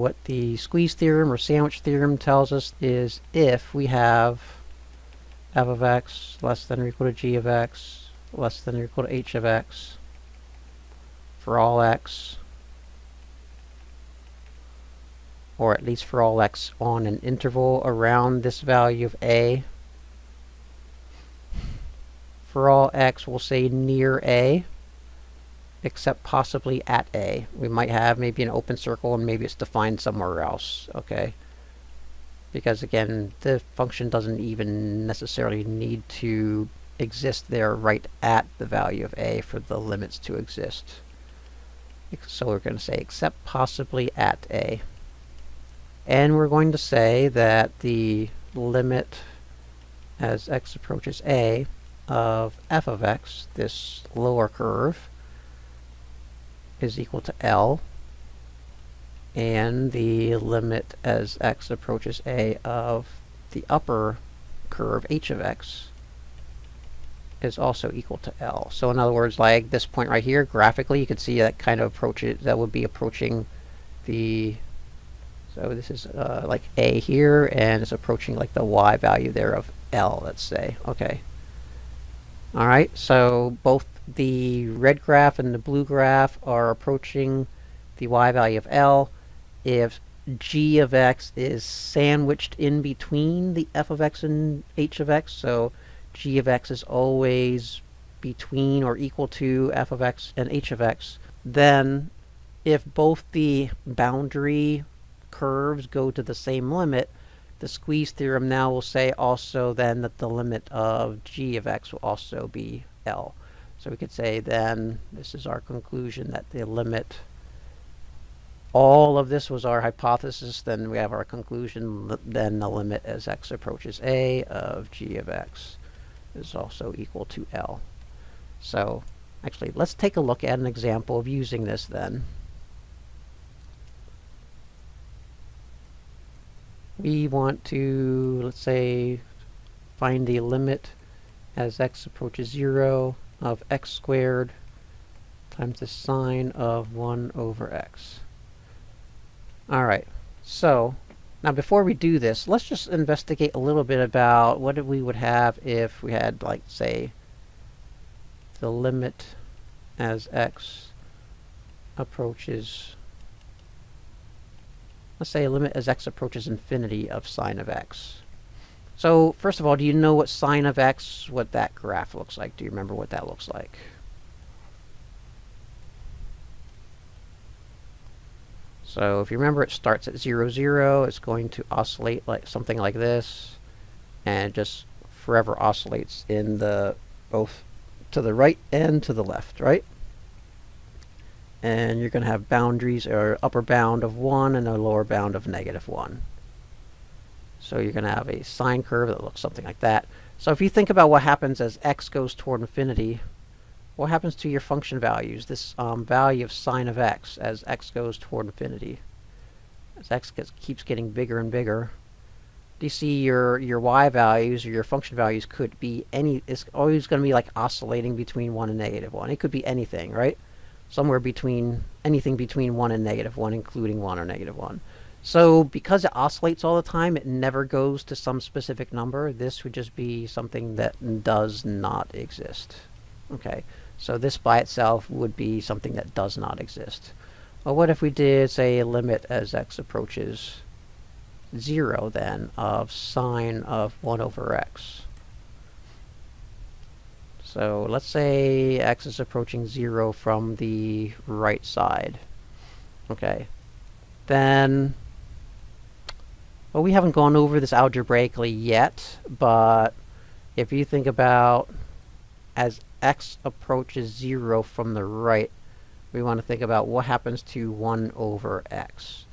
what the Squeeze Theorem or Sandwich Theorem tells us is if we have f of x less than or equal to g of x less than or equal to h of x for all x, or at least for all x on an interval around this value of a. For all x, we'll say near a, except possibly at a. We might have maybe an open circle and maybe it's defined somewhere else, okay? Because again, the function doesn't even necessarily need to exist there right at the value of a for the limits to exist. So we're going to say except possibly at a. And we're going to say that the limit as x approaches a of f of x, this lower curve, is equal to L, and the limit as x approaches a of the upper curve h of x is also equal to L. So in other words, like this point right here, graphically, you can see that kind of approaches, that would be approaching the, so this is like a here, and it's approaching like the y value there of L, let's say. Okay. All right, so both the red graph and the blue graph are approaching the y value of L. If g of x is sandwiched in between the f of x and h of x, so g of x is always between or equal to f of x and h of x, then if both the boundary curves go to the same limit, the Squeeze theorem now will say also then that the limit of g of x will also be L. So we could say then, this is our conclusion, that the limit, all of this was our hypothesis, then we have our conclusion, then the limit as x approaches a of g of x is also equal to L. So actually, let's take a look at an example of using this then. We want to, let's say, find the limit as x approaches 0 of x squared times the sine of 1 over x. Alright, so now before we do this, let's just investigate a little bit about what we would have if we had, like, say, the limit as x approaches, let's say a limit as x approaches infinity of sine of x. So first of all, do you know what sine of x, what that graph looks like? Do you remember what that looks like? So if you remember, it starts at 0, 0. It's going to oscillate like something like this, and it just forever oscillates in the both to the right and to the left, right? And you're going to have boundaries, or upper bound of 1 and a lower bound of -1. So you're going to have a sine curve that looks something like that. So if you think about what happens as x goes toward infinity, what happens to your function values, this value of sine of x as x goes toward infinity? As x keeps getting bigger and bigger, do you see your y values or your function values could be any, it's always going to be like oscillating between 1 and -1. It could be anything, right? Somewhere between, anything between 1 and -1, including 1 or -1. So because it oscillates all the time, it never goes to some specific number. This would just be something that does not exist. Okay, so this by itself would be something that does not exist. Well, what if we did, say, a limit as x approaches 0 then of sine of 1 over x? So let's say x is approaching 0 from the right side. Okay, then, well, we haven't gone over this algebraically yet, but if you think about as x approaches 0 from the right, we want to think about what happens to 1 over x.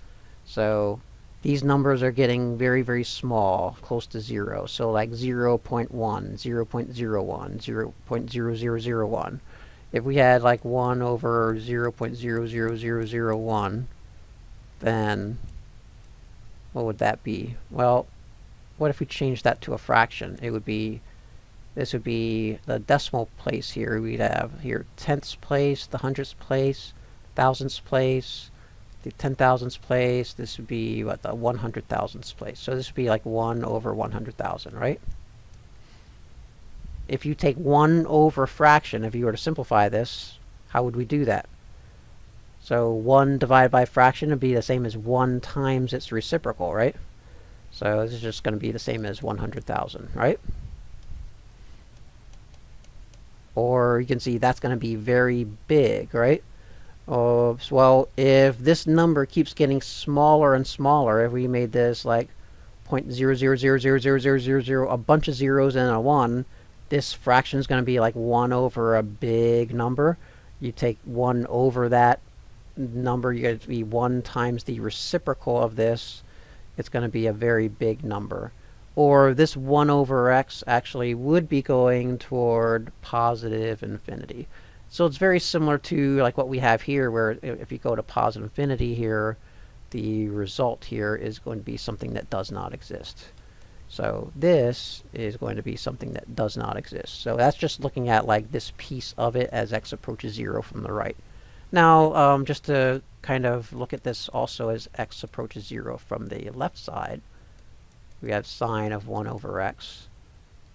So these numbers are getting very, very small, close to 0. So like 0.1, 0.01, 0.0001. If we had like 1 over 0.00001, then what would that be? Well, what if we change that to a fraction? It would be, this would be the decimal place here. We'd have here tenths place, the hundredths place, thousandths place, the 10,000ths place. This would be, what, the 100,000ths place. So this would be like 1 over 100,000, right? If you take 1 over fraction, if you were to simplify this, how would we do that? So 1 divided by a fraction would be the same as 1 times its reciprocal, right? So this is just going to be the same as 100,000, right? Or you can see that's going to be very big, right? Well, if this number keeps getting smaller and smaller, if we made this like 0.000000000, a bunch of zeros and a 1, this fraction is going to be like 1 over a big number. You take 1 over that number, you get it to be 1 times the reciprocal of this. It's going to be a very big number. Or this 1 over x actually would be going toward positive infinity. So it's very similar to like what we have here, where if you go to positive infinity here, the result here is going to be something that does not exist. So this is going to be something that does not exist. So that's just looking at like this piece of it as x approaches 0 from the right. Now, just to kind of look at this also as x approaches 0 from the left side, we have sine of 1 over x.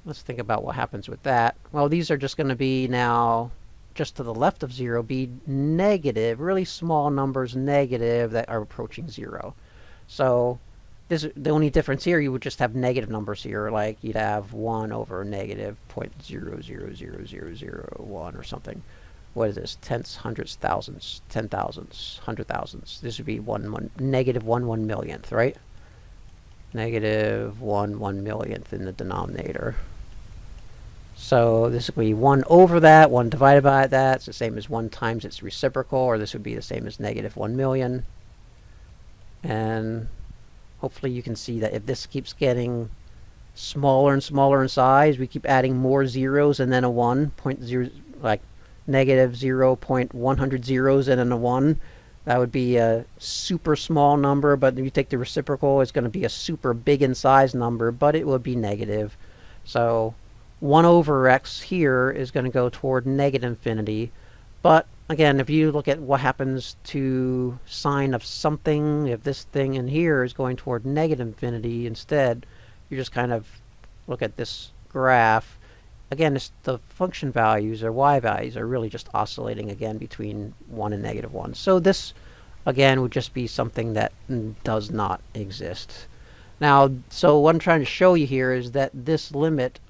Let's think about what happens with that. Well, these are just going to be now, just to the left of 0, be negative, really small numbers, negative, that are approaching 0. So this, the only difference here, you would just have negative numbers here, like you'd have 1 over negative 0.000001 or something. What is this? Tenths, hundredths, thousandths, 10,000ths, 100,000ths. This would be negative 1 millionth, right? Negative 1 millionth in the denominator. So this would be 1 over that, 1 divided by that. It's the same as 1 times its reciprocal, or this would be the same as negative 1 million. And hopefully you can see that if this keeps getting smaller and smaller in size, we keep adding more zeros and then a 1, like negative 0.100 zeros and then a 1. That would be a super small number, but if you take the reciprocal, it's going to be a super big in size number, but it would be negative. So 1 over x here is going to go toward negative infinity. But again, if you look at what happens to sine of something, if this thing in here is going toward negative infinity instead, you just kind of look at this graph. Again, the function values, or y values, are really just oscillating again between 1 and negative 1. So this, again, would just be something that does not exist. Now, so what I'm trying to show you here is that this limit,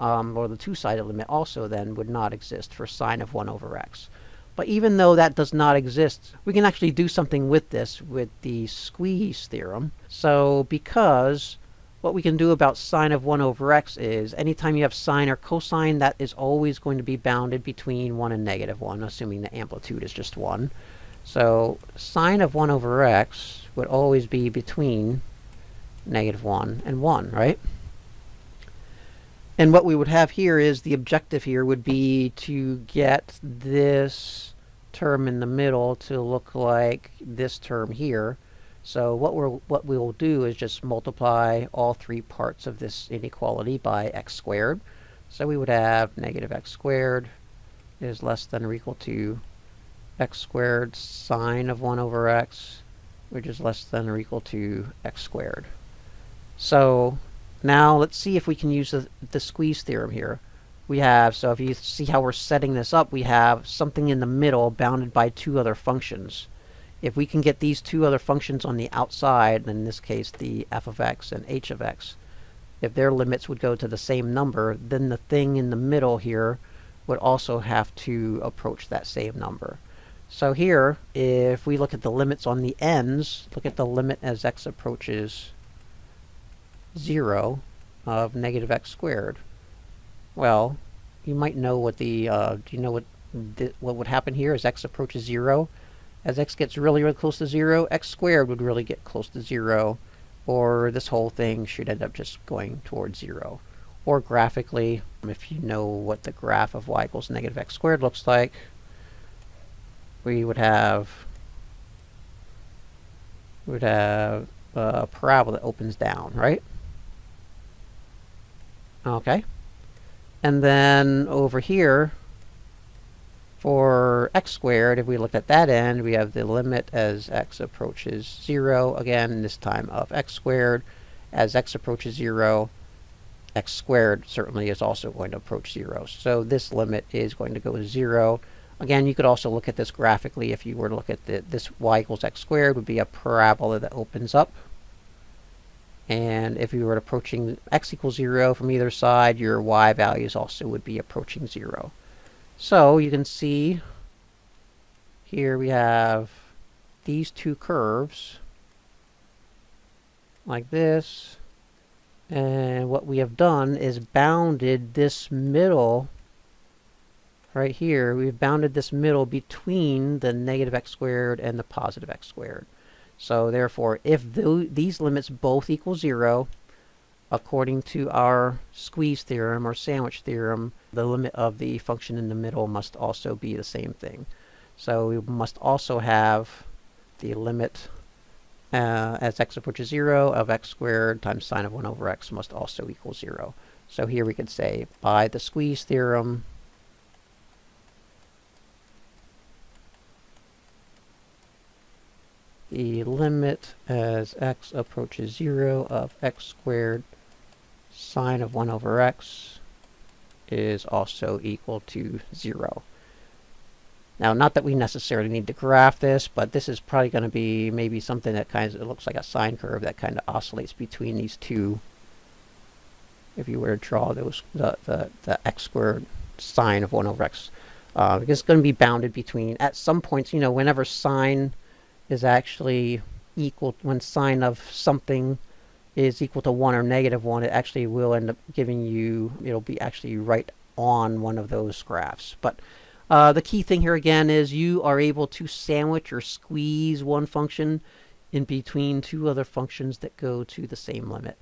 or the two-sided limit, also then would not exist for sine of 1 over x. But even though that does not exist, we can actually do something with this with the Squeeze theorem. So because what we can do about sine of 1 over x is anytime you have sine or cosine, that is always going to be bounded between 1 and negative 1, assuming the amplitude is just 1. So sine of 1 over x would always be between negative 1 and 1, right? And what we would have here is the objective here would be to get this term in the middle to look like this term here. So what we will do is just multiply all 3 parts of this inequality by x squared. So we would have negative x squared is less than or equal to x squared sine of 1 over x, which is less than or equal to x squared. So now let's see if we can use the Squeeze theorem here. We have, so if you see how we're setting this up, we have something in the middle bounded by 2 other functions. If we can get these 2 other functions on the outside, in this case the f of x and h of x, if their limits would go to the same number, then the thing in the middle here would also have to approach that same number. So here, if we look at the limits on the ends, look at the limit as x approaches 0 of negative x squared. Well, you might know what the, do you know what would happen here as x approaches 0? As x gets really, really close to 0, x squared would really get close to 0, or this whole thing should end up just going towards 0. Or graphically, if you know what the graph of y equals negative x squared looks like, we would have a parabola that opens down, right? Okay. And then over here, For x squared, if we look at that end, we have the limit as x approaches 0, again, this time of x squared. As x approaches 0, x squared certainly is also going to approach 0. So this limit is going to go to 0. Again, you could also look at this graphically. If you were to look at this y equals x squared would be a parabola that opens up. And if you were approaching x equals 0 from either side, your y values also would be approaching 0. So you can see here we have these two curves like this. And what we have done is bounded this middle right here. We've bounded this middle between the negative x squared and the positive x squared. So therefore, if these limits both equal 0, according to our squeeze theorem or sandwich theorem, the limit of the function in the middle must also be the same thing. So we must also have the limit as x approaches 0 of x squared times sine of 1 over x must also equal 0. So here we could say, by the squeeze theorem, the limit as x approaches 0 of x squared sine of 1 over x is also equal to 0. Now, not that we necessarily need to graph this, but this is probably going to be maybe something that kind of, it looks like a sine curve that kind of oscillates between these two. If you were to draw those, the x squared sine of 1 over x, because it's going to be bounded between, at some points, whenever sine is actually equal, when sine of something is equal to 1 or negative 1, it actually will end up giving you, it'll be actually right on one of those graphs. But the key thing here again is you are able to sandwich or squeeze one function in between two other functions that go to the same limit.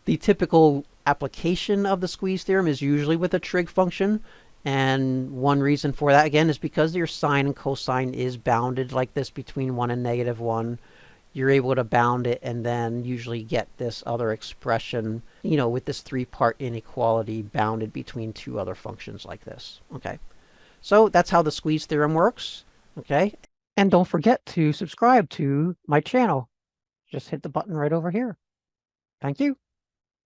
The typical application of the squeeze theorem is usually with a trig function. And one reason for that, again, is because your sine and cosine is bounded like this between 1 and negative 1. You're able to bound it and then usually get this other expression, with this three-part inequality bounded between two other functions like this. Okay. So that's how the squeeze theorem works. Okay. And don't forget to subscribe to my channel. Just hit the button right over here. Thank you.